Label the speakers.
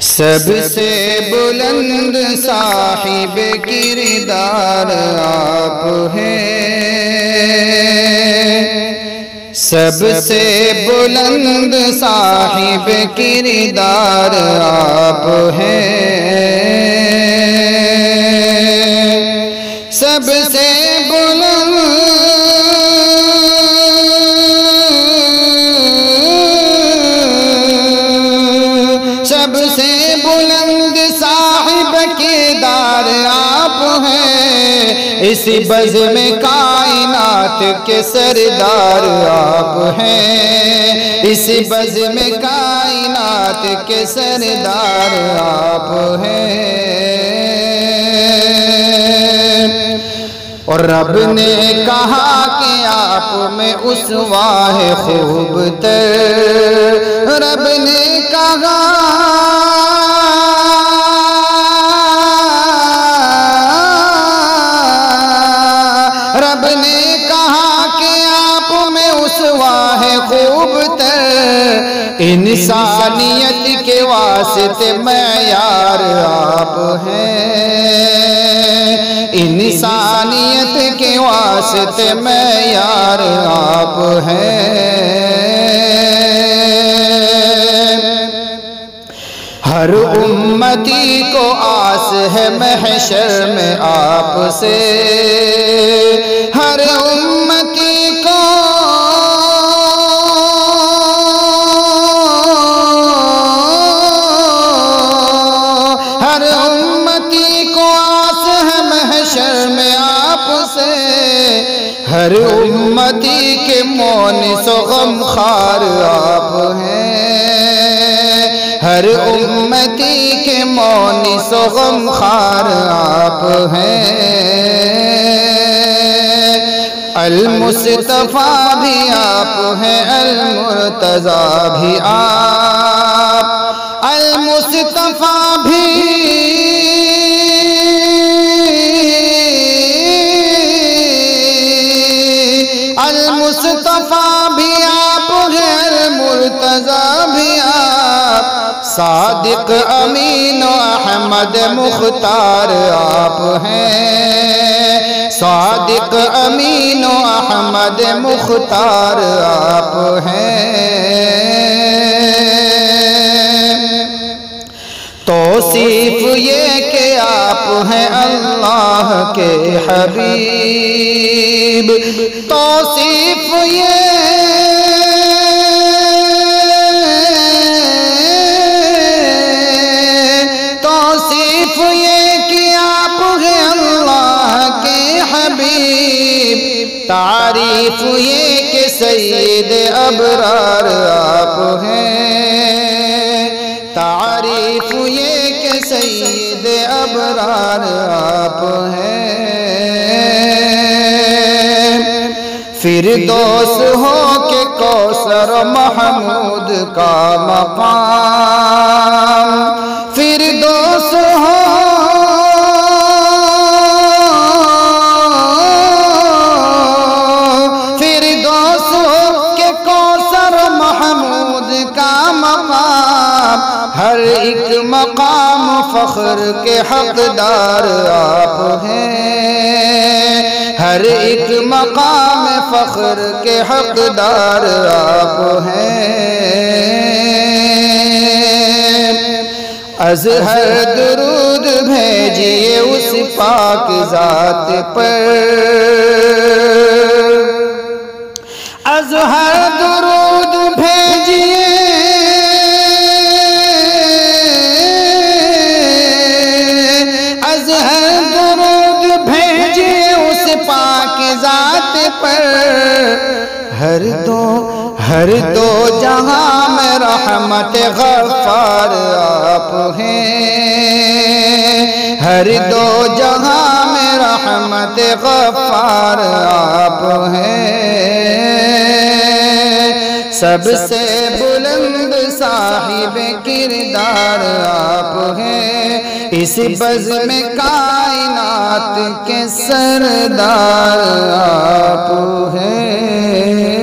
Speaker 1: सबसे बुलंद साहिब किरदार आप हैं। सबसे बुलंद साहिब किरदार आप हैं। सबसे बुलंद सबसे बुलंद साहिब किरदार आप हैं। इस बज़्म कायनात के सरदार आप हैं। इस बज़्म कायनात के सरदार आप हैं। और रब ने कहा कि आप में उसवा है खूब तर। रब ने कहा कि आप में उसवा है खूब तर। इंसानियत के वास्ते मैयार आप हैं। इंसानियत के वास्ते मैयार आप हैं। हर उम्मती को आस है महशर में आपसे। हर उम्मती को आस है महशर में आपसे। हर उम्मती के मौन सो गमखार आप हैं। हर उम्मती के मौन सो गमखार आप हैं। अल मुस्तफा भी आप हैं, अल मुर्तज़ा भी आप। अल मुस्तफा भी आप हैं, अल मुर्तज़ा भी आप। सादिक अमीन अहमद मुख्तार आप हैं। सादिक अमीन अहमद मुख्तार आप हैं। तौसीफ ये कि आप हैं अल्लाह के हबीब। तौसीफ ये कि आप हैं अल्लाह के हबीब। तारीफ ये कि सैयद अबरार आप हैं। तारीफ ये कि सैयद अबरार आप हैं। फिरदौस हो के कौसर महमूद का मकाम। फिरदौस हो के कौसर महमूद का मकाम। हर एक मकाम फख्र के हकदार आप हैं। हर एक मकाम फख्र के हकदार आप हैं। अज़हर दुरूद भेजिए उस पाक ज़ात पर। अज़हर दुरूद भेजिए ज़ात पर। हर दो जहां में रहमत गफ़्फ़ार आप हैं। हर दो जहां में रहमत गफ़्फ़ार आप हैं। सबसे बुलंद साहिब किरदार आप हैं। इस बज़्म कायनात के सरदार आप हैं।